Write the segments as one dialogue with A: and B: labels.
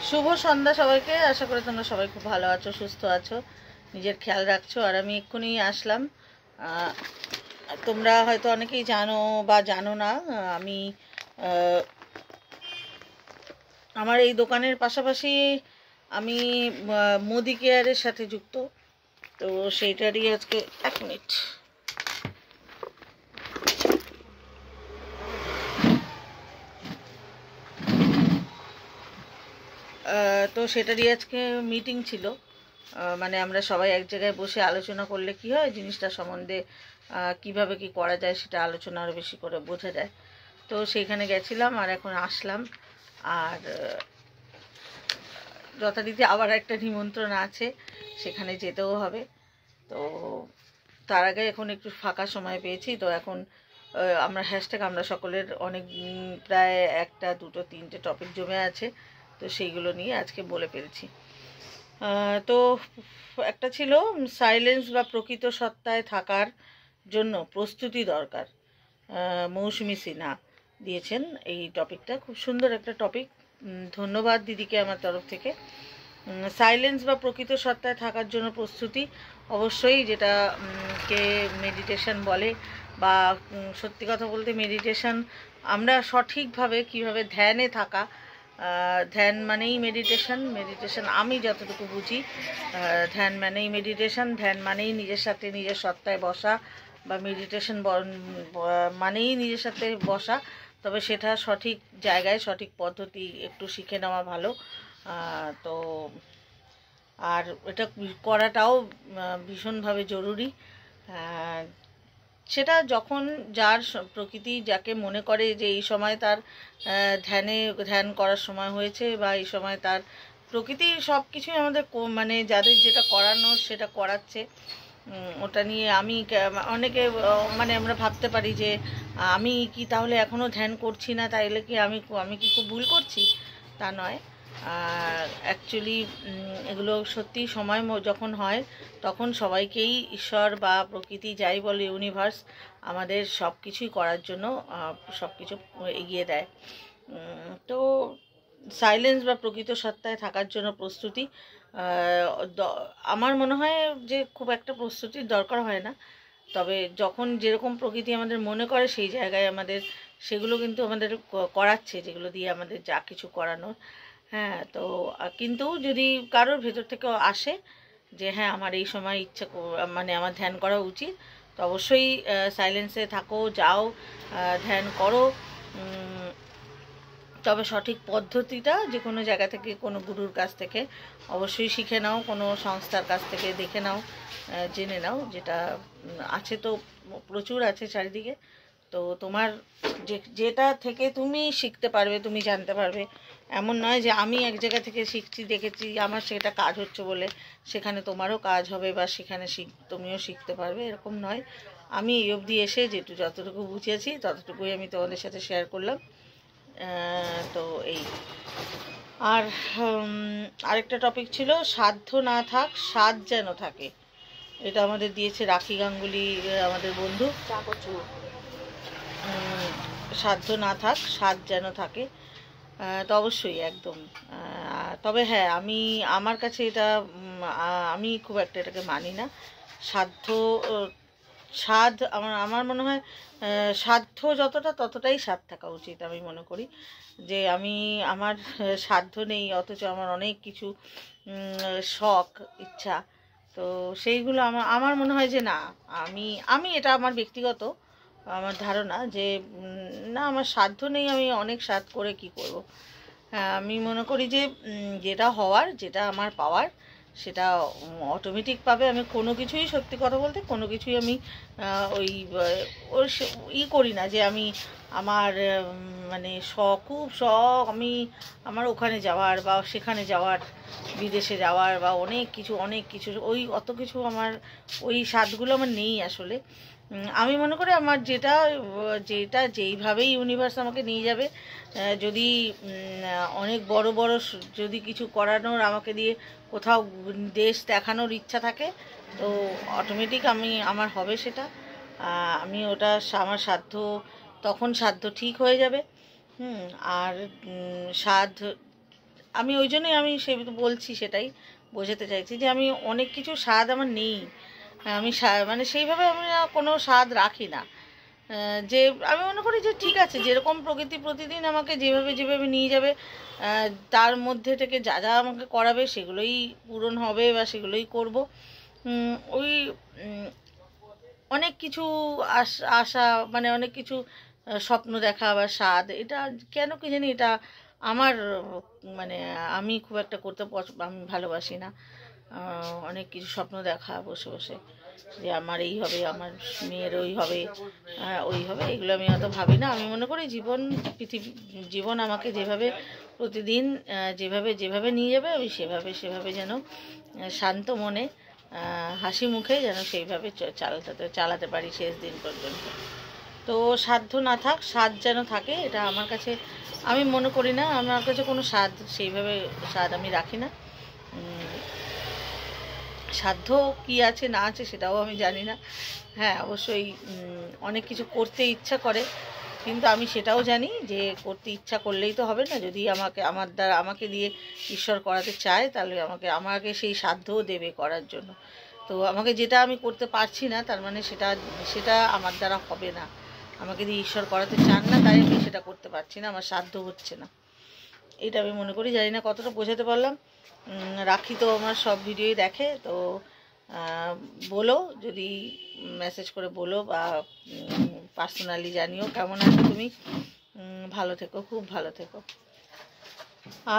A: শুভ সন্ধ্যা সবাইকে। আশা করি তোমরা সবাই খুব ভালো আছো, সুস্থ আছো, নিজের খেয়াল রাখছো। আর আমি এক্ষুনি আসলাম। তোমরা হয়তো অনেকেই জানো বা জানো না, আমি আমার এই দোকানের পাশাপাশি আমি মোদি কেয়ারের সাথে যুক্ত। তো সেইটারই আজকে এক মিনিট তো সেটারই আজকে মিটিং ছিল। মানে আমরা সবাই এক জায়গায় বসে আলোচনা করলে কি হয়, জিনিসটা সম্বন্ধে কিভাবে কি করা যায় সেটা আলোচনা আরও বেশি করে বোঝা যায়। তো সেইখানে গেছিলাম আর এখন আসলাম। আর যথারীতি আবার একটা নিমন্ত্রণ আছে, সেখানে যেতেও হবে। তো তার আগে এখন একটু ফাঁকা সময় পেয়েছি, তো এখন আমরা আমরা সকলের অনেক প্রায় একটা দুটো তিনটে টপিক জমে আছে, তো সেইগুলো নিয়ে আজকে বলে পেরেছি। তো একটা ছিল সাইলেন্স বা প্রকৃত সত্তায় থাকার জন্য প্রস্তুতি দরকার। মৌসুমি সিনহা দিয়েছেন এই টপিকটা, খুব সুন্দর একটা টপিক। ধন্যবাদ দিদিকে আমার তরফ থেকে। সাইলেন্স বা প্রকৃত সত্তায় থাকার জন্য প্রস্তুতি, অবশ্যই যেটা কে মেডিটেশন বলে, বা সত্যি কথা বলতে মেডিটেশন আমরা সঠিকভাবে কিভাবে ধ্যানে থাকা, ধ্যান মানেই মেডিটেশন আমি যতটুকু বুঝি, ধ্যান মানেই মেডিটেশন, ধ্যান মানেই নিজের সাথে নিজের সত্তায় বসা, বা মেডিটেশন মানেই নিজের সাথে বসা। তবে সেটা সঠিক জায়গায় সঠিক পদ্ধতি একটু শিখে নেওয়া ভালো। তো আর এটা করাটাও ভীষণভাবে জরুরি। সেটা যখন যার প্রকৃতি যাকে মনে করে যে এই সময় তার ধ্যান করার সময় হয়েছে, বা এই সময় তার প্রকৃতি সব কিছুই আমাদের মানে যাদের যেটা করানোর সেটা করাচ্ছে। ওটা নিয়ে আমি অনেকে মানে আমরা ভাবতে পারি যে আমি কি তাহলে এখনও ধ্যান করছি না, তাইলে কি আমি কি খুব ভুল করছি? তা নয়। অ্যাকচুয়ালি এগুলো সত্যি সময় যখন হয় তখন সবাইকেই ঈশ্বর বা প্রকৃতি যাই বলে ইউনিভার্স আমাদের সব কিছুই করার জন্য সব কিছু এগিয়ে দেয়। তো সাইলেন্স বা প্রকৃত সত্তায় থাকার জন্য প্রস্তুতি, আমার মনে হয় যে খুব একটা প্রস্তুতির দরকার হয় না। তবে যখন যেরকম প্রকৃতি আমাদের মনে করে সেই জায়গায় আমাদের সেগুলো কিন্তু আমাদের করাচ্ছে, যেগুলো দিয়ে আমাদের যা কিছু করানোর। হ্যাঁ, তো কিন্তু যদি কারোর ভেতর থেকে আসে যে হ্যাঁ আমার এই সময় ইচ্ছা মানে আমার ধ্যান করা উচিত, তো অবশ্যই সাইলেন্সে থাকো, যাও, ধ্যান করো। তবে সঠিক পদ্ধতিটা যে কোনো জায়গা থেকে, কোনো গুরুর কাছ থেকে অবশ্যই শিখে নাও, কোনো সংস্থার কাছ থেকে দেখে নাও, জেনে নাও। যেটা আছে তো প্রচুর আছে চারিদিকে। তো তোমার যেটা থেকে তুমি শিখতে পারবে, তুমি জানতে পারবে, এমন নয় যে আমি এক জায়গা থেকে শিখছি, দেখেছি, আমার সেটা কাজ হচ্ছে বলে সেখানে তোমারও কাজ হবে বা সেখানে তুমিও শিখতে পারবে, এরকম নয়। আমি এই অবধি এসে যতটুকু বুঝেছি ততটুকুই আমি তোমাদের সাথে শেয়ার করলাম। তো এই আর আরেকটা টপিক ছিল সাধ্য না থাক সাধ যেন থাকে। এটা আমাদের দিয়েছে রাখি গাঙ্গুলি, আমাদের বন্ধু। সাধ্য না থাক সাধ যেন থাকে, তো অবশ্যই একদম। তবে হ্যাঁ, আমার কাছে এটা আমি খুব একটা এটাকে মানি না। সাধ আমার মনে হয় সাধ্য যতটা ততটাই সাধ থাকা উচিত। আমি মনে করি যে আমার সাধ্য নেই, অথচ আমার অনেক কিছু শখ ইচ্ছা, তো সেইগুলো আমার মনে হয় যে না, আমি এটা আমার ব্যক্তিগত আমার ধারণা যে না, আমার সাধ্য নেই, আমি অনেক সাধ করে কি করব। আমি মনে করি যে যেটা হওয়ার, যেটা আমার পাওয়ার, সেটা অটোমেটিক পাবে। আমি কোনো কিছুই, সত্যি কথা বলতে, কোনো কিছুই আমি ওই ওর করি না যে আমি আমার মানে খুব শখ আমার ওখানে যাওয়ার বা সেখানে যাওয়ার, বিদেশে যাওয়ার বা অনেক কিছু অত কিছু আমার ওই স্বাদগুলো আমার নেই আসলে। আমি মনে করি আমার যেটা যেইভাবেই ইউনিভার্স আমাকে নিয়ে যাবে, যদি অনেক বড় বড় যদি কিছু করানোর আমাকে দিয়ে কোথাও দেশ দেখানোর ইচ্ছা থাকে, তো অটোমেটিক আমার হবে সেটা। আমি ওটা আমার সাধ্য ঠিক হয়ে যাবে। আর আমি ওই জন্যই আমি সে বলছি, সেটাই বোঝাতে চাইছি যে আমি অনেক কিছু স্বাদ আমার নেই। আমি মানে সেইভাবে আমি কোনো স্বাদ রাখি না। যে আমি মনে করি যে ঠিক আছে, যেরকম প্রকৃতি প্রতিদিন আমাকে যেভাবে যেভাবে নিয়ে যাবে, তার মধ্যে থেকে যা যা আমাকে করাবে সেগুলোই পূরণ হবে বা সেগুলোই করব। ওই অনেক কিছু আশা, মানে অনেক কিছু স্বপ্ন দেখা বা স্বাদ, এটা কেন কি জানি এটা আমার মানে আমি খুব একটা করতে আমি ভালোবাসি না। অনেক কিছু স্বপ্ন দেখা বসে বসে যে আমার এই হবে, আমার মেয়ের ওই হবে, ওই হবে, এগুলো আমি অত ভাবি না। আমি মনে করি জীবন আমাকে যেভাবে প্রতিদিন যেভাবে যেভাবে নিয়ে যাবে, আমি সেভাবে যেন শান্ত মনে হাসি মুখে যেন সেইভাবে চালাতে পারি শেষ দিন পর্যন্ত। তো সাধ্য না থাক, স্বাদ যেন থাকে, এটা আমার কাছে আমি মনে করি না। আমার কাছে কোনো সেইভাবে স্বাদ আমি রাখি না। সাধ্য কি আছে না আছে সেটাও আমি জানি না। হ্যাঁ, অবশ্যই অনেক কিছু করতে ইচ্ছা করে, কিন্তু আমি সেটাও জানি যে করতে ইচ্ছা করলেই তো হবে না। যদি আমাকে দিয়ে ঈশ্বর করাতে চায়, তাহলে আমাকে সেই সাধ্যও দেবে করার জন্য। তো আমাকে যেটা আমি করতে পারছি না, তার মানে সেটা আমার দ্বারা হবে না। আমাকে দিয়ে ঈশ্বর করাতে চান না, তাই আমি সেটা করতে পারছি না, আমার সাধ্য হচ্ছে না। এটা আমি মনে করি, জানি না কতটা বোঝাতে পারলাম। রাখি তো আমার সব ভিডিওই দেখে, তো বলো, যদি মেসেজ করে বলো বা পার্সোনালি জানিও কেমন আছো তুমি। ভালো থেকো, খুব ভালো থেকো।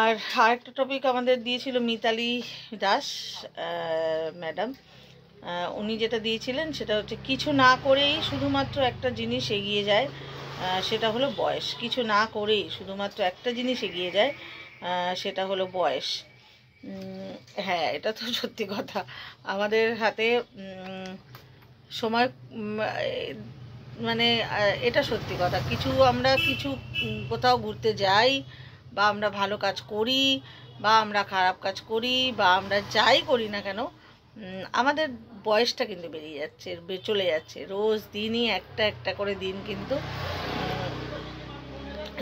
A: আর আরেকটা টপিক আমাদের দিয়েছিল মিতালি দাস ম্যাডাম। উনি যেটা দিয়েছিলেন সেটা হচ্ছে, কিছু না করেই শুধুমাত্র একটা জিনিস এগিয়ে যায়, সেটা হলো বয়স। কিছু না করেই শুধুমাত্র একটা জিনিস এগিয়ে যায়, সেটা হলো বয়স। হ্যাঁ, এটা তো সত্যি কথা। আমাদের হাতে সময়, মানে এটা সত্যি কথা। আমরা কিছু কোথাও ঘুরতে যাই, বা আমরা ভালো কাজ করি, বা আমরা খারাপ কাজ করি, বা আমরা যাই করি না কেন, আমাদের বয়সটা কিন্তু চলে যাচ্ছে। রোজ দিনই একটা একটা করে দিন কিন্তু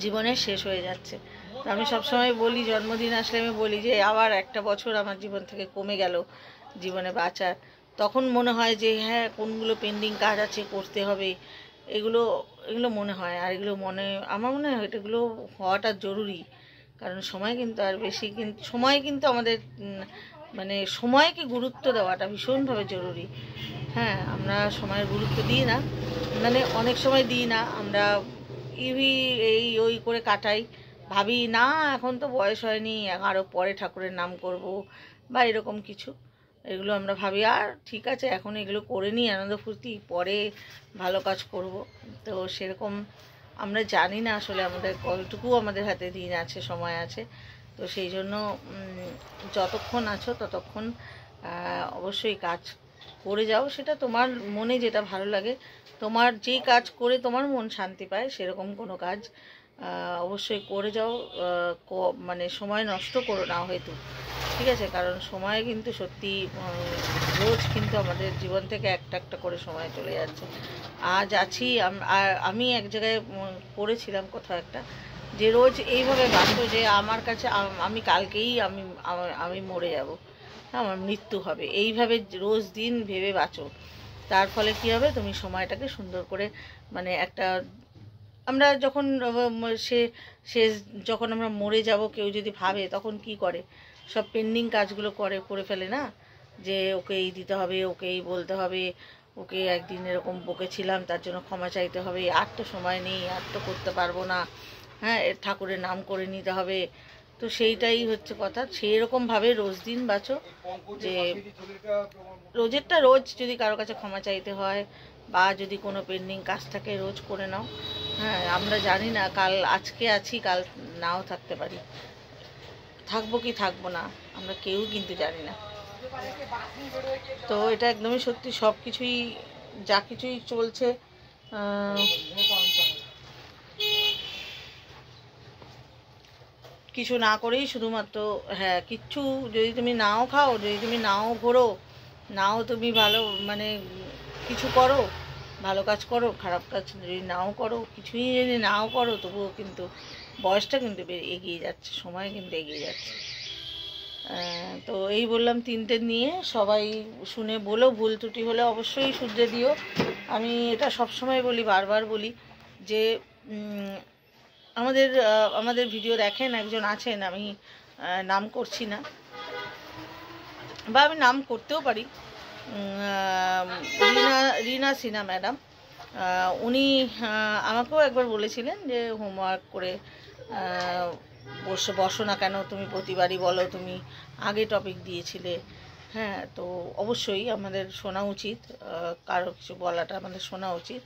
A: জীবনের শেষ হয়ে যাচ্ছে। তো আমি সবসময় বলি, জন্মদিন আসলে আমি বলি যে আবার একটা বছর আমার জীবন থেকে কমে গেল জীবনে বাঁচার। তখন মনে হয় যে হ্যাঁ, কোনগুলো পেন্ডিং কাজ আছে, করতে হবে, এগুলো মনে হয়। আর আমার মনে হয় এগুলো হওয়াটা জরুরি। কারণ সময় কিন্তু আর বেশি, সময় কিন্তু আমাদের মানে সময়কে গুরুত্ব দেওয়াটা ভীষণভাবে জরুরি। হ্যাঁ, আমরা সময়ের গুরুত্ব দিই না, মানে অনেক সময় দিই না। আমরা ওই করে কাটাই, ভাবি না এখন তো বয়স হয়নি, আরও পরে ঠাকুরের নাম করব বা এরকম কিছু, এগুলো আমরা ভাবি। আর ঠিক আছে, এখন এগুলো করে নিই আনন্দ ফুর্তি, পরে ভালো কাজ করব। তো সেরকম আমরা জানি না আসলে আমাদের কতটুকু আমাদের হাতে দিন আছে, সময় আছে। তো সেই জন্য যতক্ষণ আছো ততক্ষণ অবশ্যই কাজ করে যাও। সেটা তোমার মনে যেটা ভালো লাগে, তোমার যেই কাজ করে তোমার মন শান্তি পায়, সেরকম কোনো কাজ অবশ্যই করে যাও। মানে সময় নষ্ট করো না হয়তো, ঠিক আছে? কারণ সময় কিন্তু সত্যি রোজ কিন্তু আমাদের জীবন থেকে একটা একটা করে সময় চলে যাচ্ছে। আজ আছি, আমি এক জায়গায় পড়েছিলাম কোথাও একটা, যে রোজ এইভাবে বাঁচো যে আমার কাছে আমি কালকেই আমি মরে যাব, আমার মৃত্যু হবে, এইভাবে রোজ দিন ভেবে বাঁচো। তার ফলে কী হবে, তুমি সময়টাকে সুন্দর করে, মানে একটা, আমরা যখন যখন আমরা মরে যাব, কেউ যদি ভাবে তখন কি করে, সব পেন্ডিং কাজগুলো করে ফেলে না, যে ওকে এই দিতে হবে, ওকে এই বলতে হবে, ওকে একদিন এরকম বকেছিলাম তার জন্য ক্ষমা চাইতে হবে, আর তো সময় নেই, আর তো করতে পারবো না, হ্যাঁ ঠাকুরের নাম করে নিতে হবে। তো সেইটাই হচ্ছে কথা। সেইরকমভাবে রোজ দিন বাঁচো, যে রোজেরটা রোজ যদি কারো কাছে ক্ষমা চাইতে হয়, বা যদি কোনো পেন্ডিং কাজ থাকে রোজ করে নাও। হ্যাঁ, আমরা জানি না আজকে আছি, কাল নাও থাকতে পারি, থাকবো কি থাকবো না আমরা কেউ কিন্তু জানি না। তো এটা একদমই সত্যি। সব কিছুই, যা কিছুই চলছে, কিছু না করেই শুধুমাত্র, হ্যাঁ, কিচ্ছু যদি তুমি নাও খাও, যদি তুমি নাও ঘোরো, নাও তুমি ভালো, মানে কিছু করো, ভালো কাজ করো, খারাপ কাজ যদি নাও করো, কিছুই যদি নাও করো, তবুও কিন্তু বয়সটা কিন্তু এগিয়ে যাচ্ছে, সময় কিন্তু এগিয়ে যাচ্ছে। তো এই বললাম 3টে নিয়ে, সবাই শুনে বলো, ভুল ত্রুটি হলে অবশ্যই শুধরে দিও। আমি এটা সবসময় বলি, বারবার বলি যে আমাদের ভিডিও দেখেন একজন আছেন, আমি নাম করছি না বা আমি নাম করতেও পারি, রিনা সিনহা ম্যাডাম। উনি আমাকেও একবার বলেছিলেন যে হোমওয়ার্ক করে বসো না কেন, তুমি প্রতিবারই বলো তুমি আগে টপিক দিয়েছিলে। হ্যাঁ, তো অবশ্যই আমাদের শোনা উচিত, কারো কিছু বলাটা আমাদের শোনা উচিত,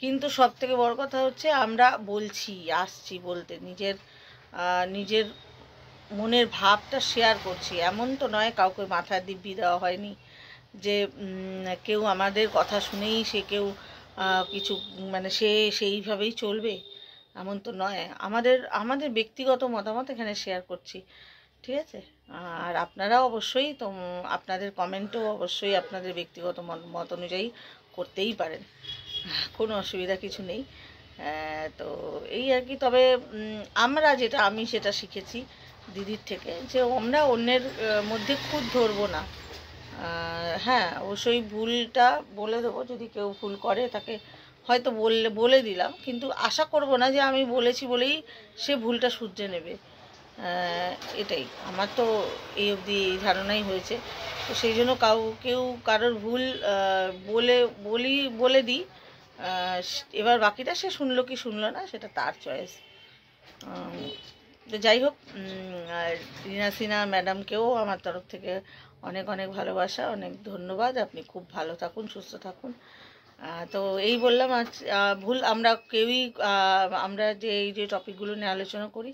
A: কিন্তু সবথেকে বড় কথা হচ্ছে আমরা আসছি বলতে নিজের মনের ভাবটা শেয়ার করছি। এমন তো নয় কাউকে মাথায় দিব্যি দেওয়া হয়নি যে কেউ আমাদের কথা শুনেই সে কেউ কিছু মানে সে সেইভাবেই চলবে, এমন তো নয়। আমাদের ব্যক্তিগত মতামত এখানে শেয়ার করছি, ঠিক আছে? আর আপনারা অবশ্যই তো আপনাদের কমেন্টও অবশ্যই আপনাদের ব্যক্তিগত মত অনুযায়ী করতেই পারেন, কোনো অসুবিধা কিছু নেই। তো এই আর কি। তবে আমি সেটা শিখেছি দিদির থেকে, যে আমরা অন্যের মধ্যে খুদ ধরবো না। হ্যাঁ, অবশ্যই ভুলটা বলে দেবো, যদি কেউ ভুল করে তাকে হয়তো বলে দিলাম, কিন্তু আশা করব না যে আমি বলেছি বলেই সে ভুলটা শুধরে নেবে। এটাই আমার তো এই অবধি এই ধারণাই হয়েছে। তো সেই জন্য কেউ কারোর ভুল বলে দিই, এবার বাকিটা সে শুনলো কি শুনলো না সেটা তার চয়েস। তো যাই হোক, রিনা সিনহা ম্যাডামকেও আমার তরফ থেকে অনেক অনেক ভালোবাসা, অনেক ধন্যবাদ। আপনি খুব ভালো থাকুন, সুস্থ থাকুন। তো এই বললাম, আজ ভুল আমরা যে এই যে টপিকগুলো নিয়ে আলোচনা করি,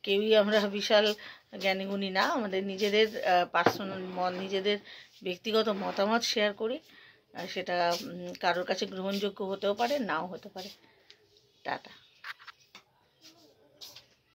A: কেউই আমরা বিশাল জ্ঞানীগুণী না। আমাদের নিজেদের পার্সোনাল নিজেদের ব্যক্তিগত মতামত শেয়ার করি, সেটা কারোর কাছে গ্রহণযোগ্য হতেও পারে, নাও হতে পারে। টাটা।